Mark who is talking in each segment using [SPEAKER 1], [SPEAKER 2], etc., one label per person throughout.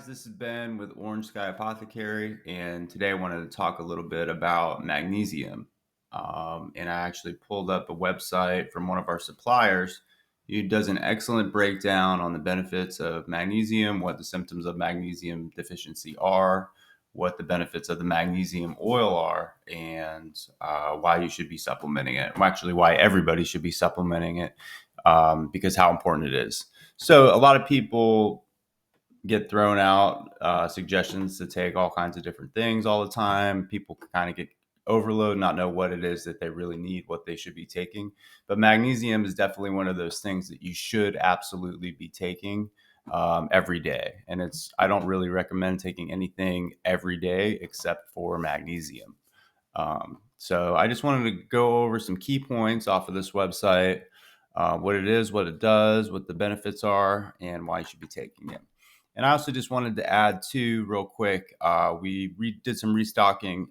[SPEAKER 1] This is Ben with Orange Sky Apothecary, and today I wanted to talk a little bit about magnesium. And I actually pulled up a website from one of our suppliers who does an excellent breakdown on the benefits of magnesium, what the symptoms of magnesium deficiency are, what the benefits of the magnesium oil are, and why you should be supplementing it. Well, actually, why everybody should be supplementing it, because how important it is. So, a lot of people get thrown out suggestions to take all kinds of different things all the time. People kind of get overload, not know what it is that they really need, what they should be taking. But magnesium is definitely one of those things that you should absolutely be taking every day. And I don't really recommend taking anything every day except for magnesium. So I just wanted to go over some key points off of this website, what it is, what it does, what the benefits are, and why you should be taking it. And I also just wanted to add too, real quick, we did some restocking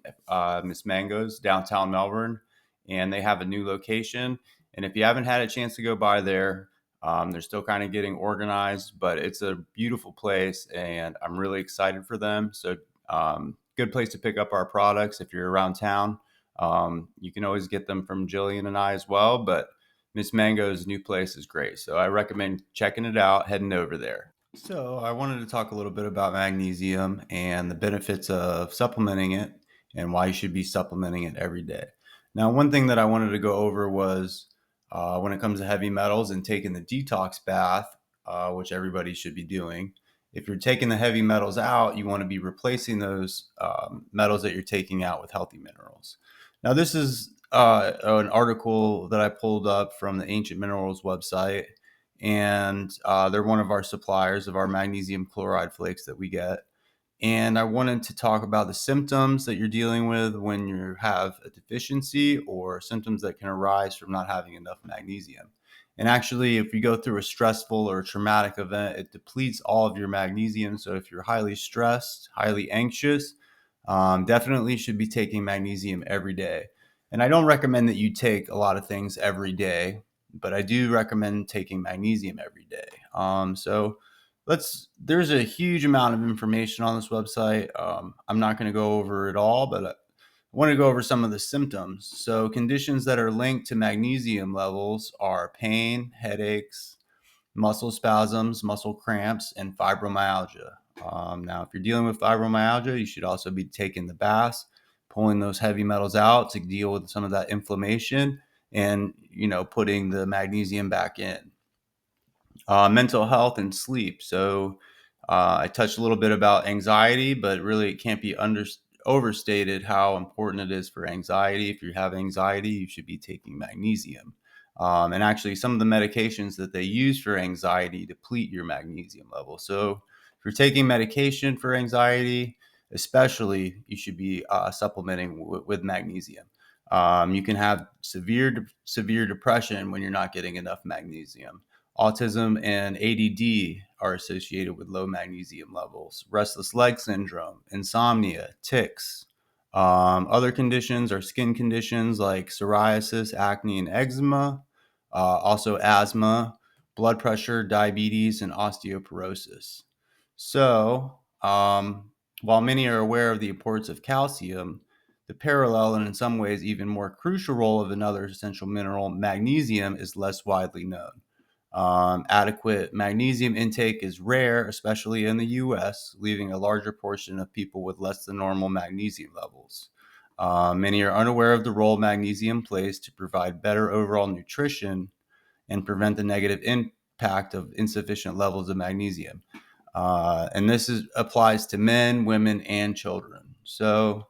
[SPEAKER 1] Miss Mango's downtown Melbourne, and they have a new location. And if you haven't had a chance to go by there, they're still kind of getting organized, but it's a beautiful place, and I'm really excited for them. So good place to pick up our products if you're around town. You can always get them from Jillian and I as well, but Miss Mango's new place is great. So I recommend checking it out, heading over there. So I wanted to talk a little bit about magnesium and the benefits of supplementing it and why you should be supplementing it every day. Now, one thing that I wanted to go over was when it comes to heavy metals and taking the detox bath, which everybody should be doing. If you're taking the heavy metals out, you want to be replacing those metals that you're taking out with healthy minerals. Now, this is an article that I pulled up from the Ancient Minerals website, and they're one of our suppliers of our magnesium chloride flakes that we get. And I wanted to talk about the symptoms that you're dealing with when you have a deficiency or symptoms that can arise from not having enough magnesium. And actually, if you go through a stressful or traumatic event, it depletes all of your magnesium. So if you're highly stressed, highly anxious, definitely should be taking magnesium every day. And I don't recommend that you take a lot of things every day, but I do recommend taking magnesium every day. There's a huge amount of information on this website. I'm not going to go over it all, but I want to go over some of the symptoms. So conditions that are linked to magnesium levels are pain, headaches, muscle spasms, muscle cramps, and fibromyalgia. Now, if you're dealing with fibromyalgia, you should also be taking the baths, pulling those heavy metals out to deal with some of that inflammation, and putting the magnesium back in. Mental health and sleep. So I touched a little bit about anxiety, but really it can't be overstated how important it is for anxiety. If you have anxiety, you should be taking magnesium. And actually, some of the medications that they use for anxiety deplete your magnesium level. So if you're taking medication for anxiety, especially, you should be supplementing with magnesium. You can have severe depression when you're not getting enough magnesium. Autism and ADD are associated with low magnesium levels. Restless leg syndrome, insomnia, tics. Other conditions are skin conditions like psoriasis, acne, and eczema. Also asthma, blood pressure, diabetes, and osteoporosis. So, while many are aware of the importance of calcium, the parallel and in some ways even more crucial role of another essential mineral, magnesium, is less widely known. Adequate magnesium intake is rare, especially in the US, leaving a larger portion of people with less than normal magnesium levels. Many are unaware of the role magnesium plays to provide better overall nutrition and prevent the negative impact of insufficient levels of magnesium. And applies to men, women, and children. So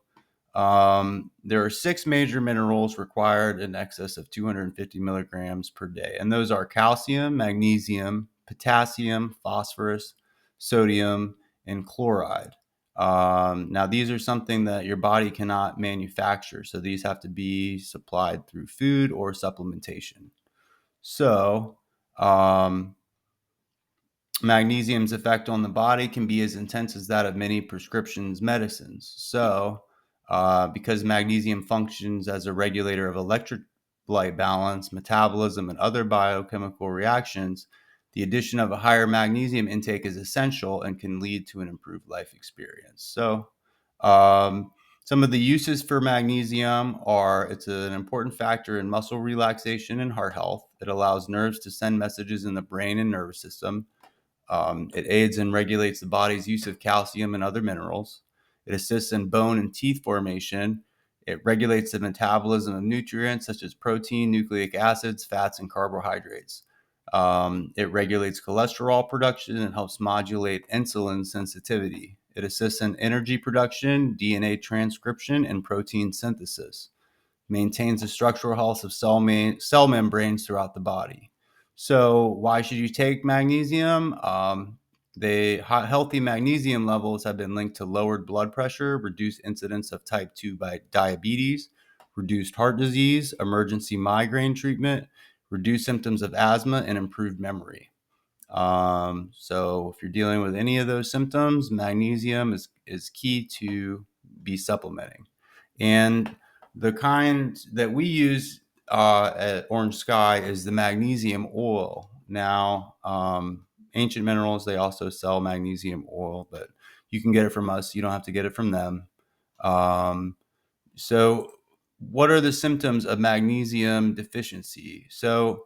[SPEAKER 1] there are 6 major minerals required in excess of 250 milligrams per day. And those are calcium, magnesium, potassium, phosphorus, sodium, and chloride. Now, these are something that your body cannot manufacture. So these have to be supplied through food or supplementation. So, magnesium's effect on the body can be as intense as that of many prescriptions medicines. So, because magnesium functions as a regulator of electrolyte balance, metabolism, and other biochemical reactions, The addition of a higher magnesium intake is essential and can lead to an improved life experience. So, some of the uses for magnesium are it's an important factor in muscle relaxation and heart health. It allows nerves to send messages in the brain and nervous system. It aids and regulates the body's use of calcium and other minerals. It assists in bone and teeth formation. It regulates the metabolism of nutrients such as protein, nucleic acids, fats, and carbohydrates. It regulates cholesterol production and helps modulate insulin sensitivity. It assists in energy production, DNA transcription, and protein synthesis. Maintains the structural health of cell membranes throughout the body. So, why should you take magnesium? Healthy magnesium levels have been linked to lowered blood pressure, reduced incidence of type 2 diabetes, reduced heart disease, emergency migraine treatment, reduced symptoms of asthma, and improved memory. So if you're dealing with any of those symptoms, magnesium is key to be supplementing. And the kind that we use at Orange Sky is the magnesium oil. Now, Ancient Minerals, they also sell magnesium oil, but you can get it from us. You don't have to get it from them. So what are the symptoms of magnesium deficiency? So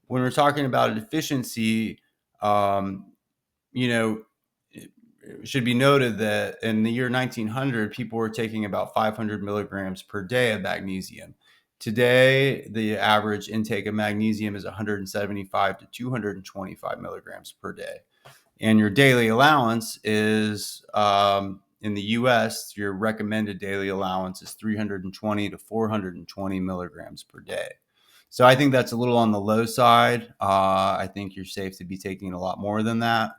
[SPEAKER 1] when we're talking about a deficiency, um, you know, it should be noted that in the year 1900, people were taking about 500 milligrams per day of magnesium. Today, the average intake of magnesium is 175 to 225 milligrams per day. And your daily allowance is in the US, your recommended daily allowance is 320 to 420 milligrams per day. So I think that's a little on the low side. I think you're safe to be taking a lot more than that.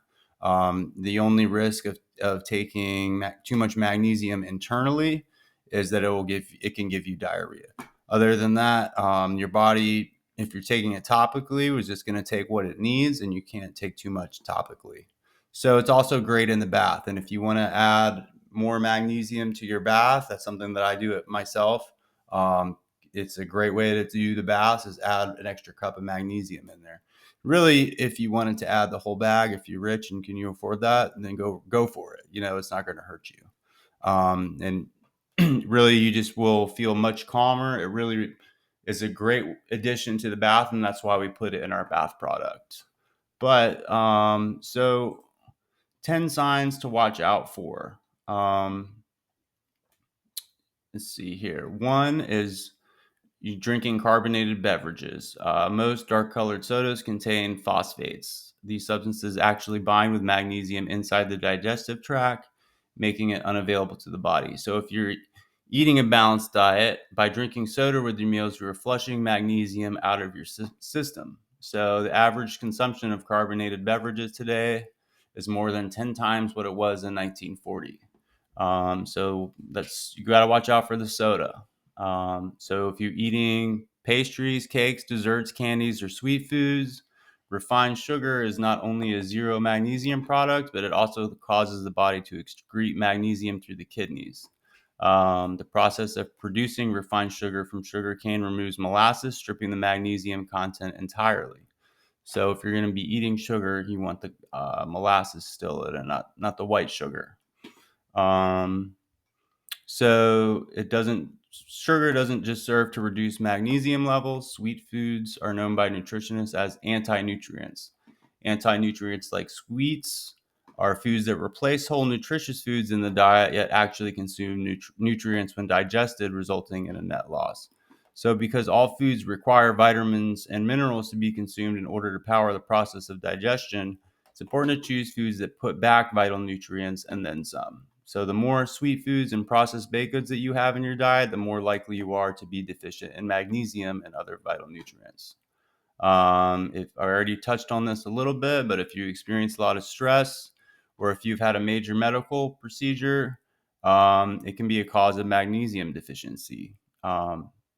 [SPEAKER 1] The only risk of taking too much magnesium internally is that it can give you diarrhea. Other than that, your body, if you're taking it topically, is just going to take what it needs, and you can't take too much topically. So it's also great in the bath. And if you want to add more magnesium to your bath, that's something that I do it myself. It's a great way to do the baths is add an extra cup of magnesium in there. Really, if you wanted to add the whole bag, if you're rich and can you afford that, then go for it. It's not going to hurt you. And really, you just will feel much calmer. It really is a great addition to the bath, and that's why we put it in our bath product. But so 10 signs to watch out for. Let's see here. One is you drinking carbonated beverages. Most dark colored sodas contain phosphates. These substances actually bind with magnesium inside the digestive tract, making it unavailable to the body. So if you're eating a balanced diet, by drinking soda with your meals, you're flushing magnesium out of your system. So the average consumption of carbonated beverages today is more than 10 times what it was in 1940. So you got to watch out for the soda. So if you're eating pastries, cakes, desserts, candies, or sweet foods, refined sugar is not only a zero magnesium product, but it also causes the body to excrete magnesium through the kidneys. The process of producing refined sugar from sugarcane removes molasses, stripping the magnesium content entirely. So if you're going to be eating sugar, you want the molasses still in it, not the white sugar. So sugar doesn't just serve to reduce magnesium levels. Sweet foods are known by nutritionists as anti-nutrients. Anti-nutrients like sweets are foods that replace whole nutritious foods in the diet, yet actually consume nutrients when digested, resulting in a net loss. So because all foods require vitamins and minerals to be consumed in order to power the process of digestion, it's important to choose foods that put back vital nutrients and then some. So the more sweet foods and processed baked goods that you have in your diet, the more likely you are to be deficient in magnesium and other vital nutrients. If I already touched on this a little bit, but if you experience a lot of stress or if you've had a major medical procedure, it can be a cause of magnesium deficiency.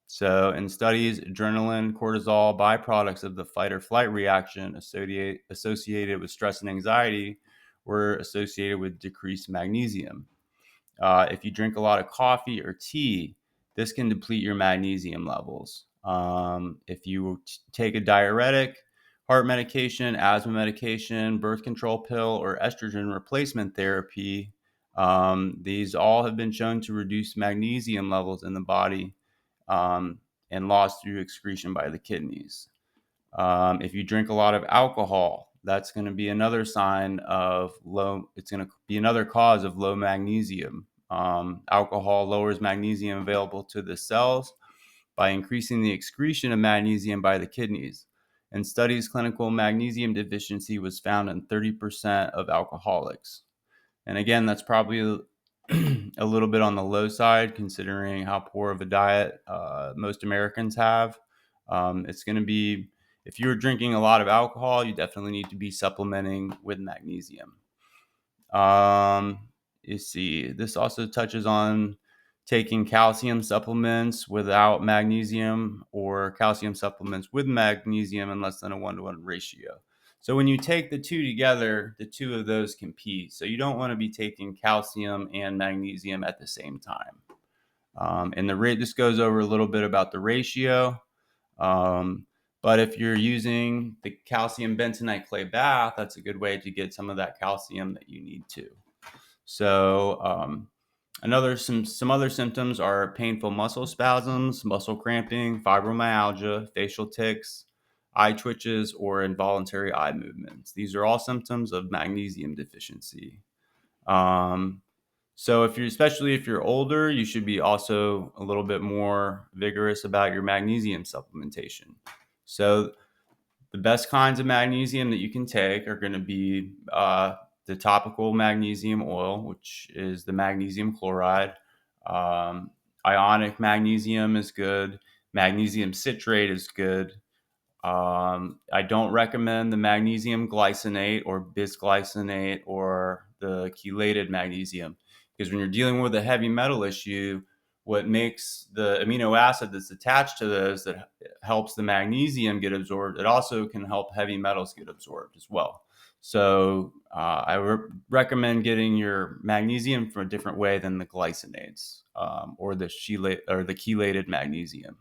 [SPEAKER 1] So in studies, adrenaline, cortisol, byproducts of the fight or flight reaction associated with stress and anxiety were associated with decreased magnesium. If you drink a lot of coffee or tea, this can deplete your magnesium levels. If you take a diuretic heart medication, asthma medication, birth control pill, or estrogen replacement therapy. These all have been shown to reduce magnesium levels in the body and loss through excretion by the kidneys. If you drink a lot of alcohol, that's going to be another sign of low, it's going to be another cause of low magnesium. Alcohol lowers magnesium available to the cells by increasing the excretion of magnesium by the kidneys. In studies, clinical magnesium deficiency was found in 30% of alcoholics. And again, that's probably a little bit on the low side considering how poor of a diet most Americans have. It's going to be, if you're drinking a lot of alcohol, you definitely need to be supplementing with magnesium. You see, this also touches on taking calcium supplements without magnesium or calcium supplements with magnesium in less than a 1-to-1 ratio. So when you take the two together, the two of those compete. So you don't want to be taking calcium and magnesium at the same time. And the rate, this goes over a little bit about the ratio. But if you're using the calcium bentonite clay bath, that's a good way to get some of that calcium that you need to. So some other symptoms are painful muscle spasms, muscle cramping, fibromyalgia, facial tics, eye twitches, or involuntary eye movements. These are all symptoms of magnesium deficiency. So especially if you're older, you should be also a little bit more vigorous about your magnesium supplementation. So the best kinds of magnesium that you can take are going to be the topical magnesium oil, which is the magnesium chloride. Ionic magnesium is good. Magnesium citrate is good. I don't recommend the magnesium glycinate or bisglycinate or the chelated magnesium because when you're dealing with a heavy metal issue, what makes the amino acid that's attached to those that helps the magnesium get absorbed, it also can help heavy metals get absorbed as well. So I recommend getting your magnesium from a different way than the glycinates or the chelated magnesium.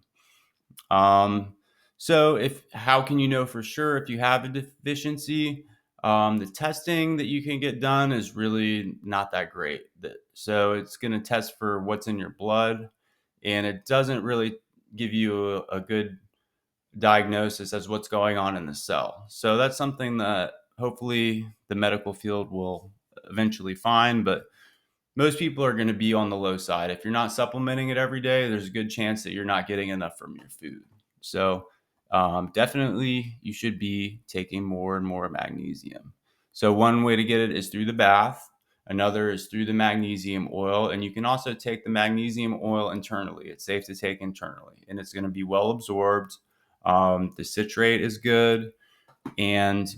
[SPEAKER 1] So how can you know for sure if you have a deficiency? The testing that you can get done is really not that great. So it's going to test for what's in your blood, and it doesn't really give you a good diagnosis as what's going on in the cell. So that's something that hopefully the medical field will eventually find, but most people are going to be on the low side. If you're not supplementing it every day, there's a good chance that you're not getting enough from your food. So definitely you should be taking more and more magnesium. So one way to get it is through the bath. Another is through the magnesium oil. And you can also take the magnesium oil internally. It's safe to take internally and it's going to be well absorbed. The citrate is good. And,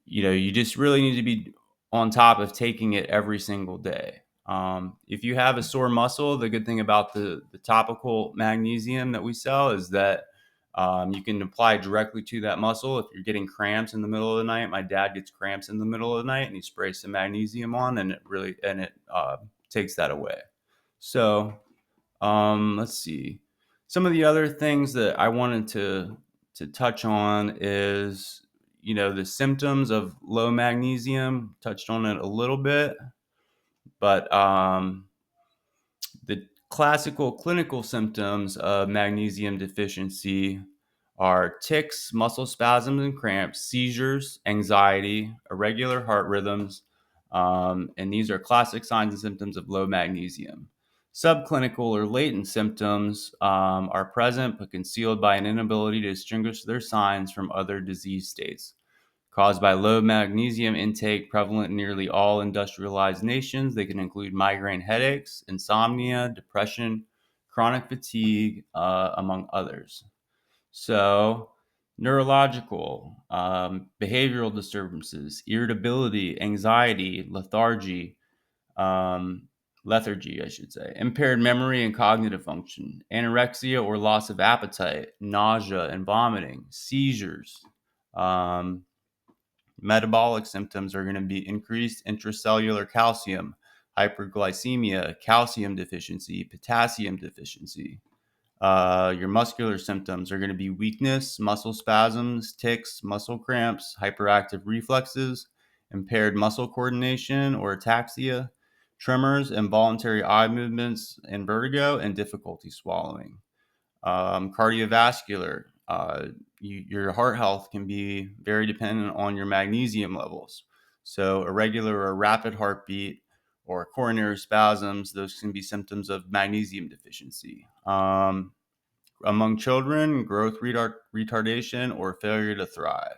[SPEAKER 1] you just really need to be on top of taking it every single day. If you have a sore muscle, the good thing about the topical magnesium that we sell is that you can apply directly to that muscle. If you're getting cramps in the middle of the night, my dad gets cramps in the middle of the night and he sprays some magnesium on and it takes that away. So let's see. Some of the other things that I wanted to touch on is, the symptoms of low magnesium. Touched on it a little bit, but the classical clinical symptoms of magnesium deficiency are tics, muscle spasms and cramps, seizures, anxiety, irregular heart rhythms, and these are classic signs and symptoms of low magnesium. Subclinical or latent symptoms are present but concealed by an inability to distinguish their signs from other disease states. Caused by low magnesium intake prevalent in nearly all industrialized nations, they can include migraine headaches, insomnia, depression, chronic fatigue, among others. So, neurological, behavioral disturbances, irritability, anxiety, lethargy, I should say, impaired memory and cognitive function, anorexia or loss of appetite, nausea and vomiting, seizures. Metabolic symptoms are going to be increased intracellular calcium, hyperglycemia, calcium deficiency, potassium deficiency. Your muscular symptoms are going to be weakness, muscle spasms, tics, muscle cramps, hyperactive reflexes, impaired muscle coordination or ataxia, tremors, involuntary eye movements, and vertigo, and difficulty swallowing. Cardiovascular, your heart health can be very dependent on your magnesium levels. So, irregular or rapid heartbeat or coronary spasms, those can be symptoms of magnesium deficiency. Among children, growth retardation or failure to thrive.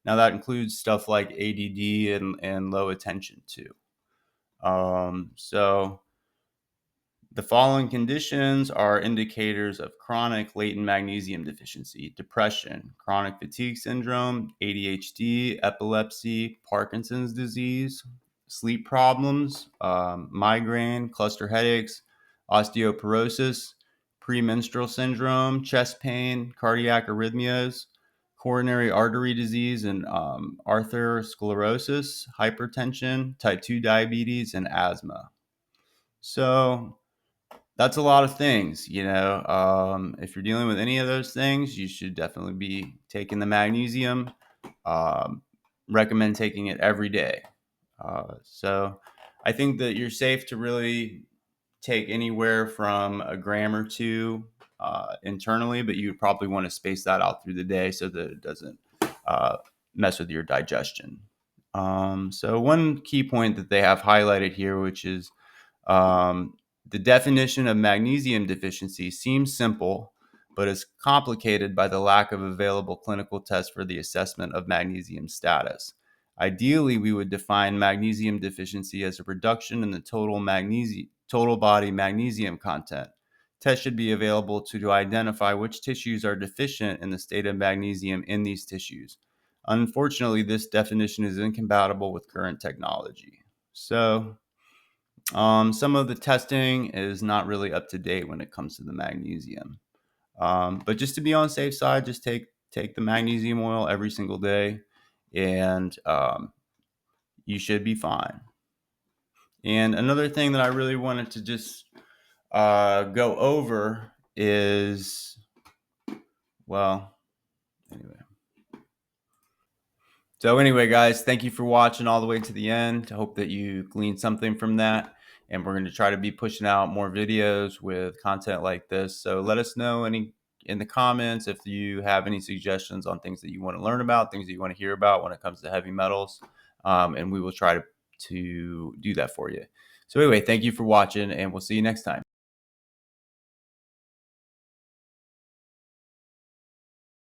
[SPEAKER 1] Now, that includes stuff like ADD and low attention, too. So, the following conditions are indicators of chronic latent magnesium deficiency: depression, chronic fatigue syndrome, ADHD, epilepsy, Parkinson's disease, sleep problems, migraine, cluster headaches, osteoporosis, premenstrual syndrome, chest pain, cardiac arrhythmias, coronary artery disease, and arteriosclerosis, hypertension, type 2 diabetes, and asthma. So, that's a lot of things, if you're dealing with any of those things, you should definitely be taking the magnesium. Um, Recommend taking it every day. So I think that you're safe to really take anywhere from a gram or two internally, but you would probably want to space that out through the day so that it doesn't uh, mess with your digestion. So one key point that they have highlighted here, which is um, the definition of magnesium deficiency, seems simple, but is complicated by the lack of available clinical tests for the assessment of magnesium status. Ideally, we would define magnesium deficiency as a reduction in the total body magnesium content. Tests should be available to identify which tissues are deficient in the state of magnesium in these tissues. Unfortunately, this definition is incompatible with current technology. So, some of the testing is not really up to date when it comes to the magnesium. But just to be on the safe side, just take the magnesium oil every single day, and you should be fine. And another thing that I really wanted to just go over is, well, anyway. So anyway, guys, thank you for watching all the way to the end. I hope that you gleaned something from that. And we're going to try to be pushing out more videos with content like this. So let us know in the comments if you have any suggestions on things that you want to learn about, things that you want to hear about when it comes to heavy metals. And we will try to do that for you. So anyway, thank you for watching, and we'll see you next time.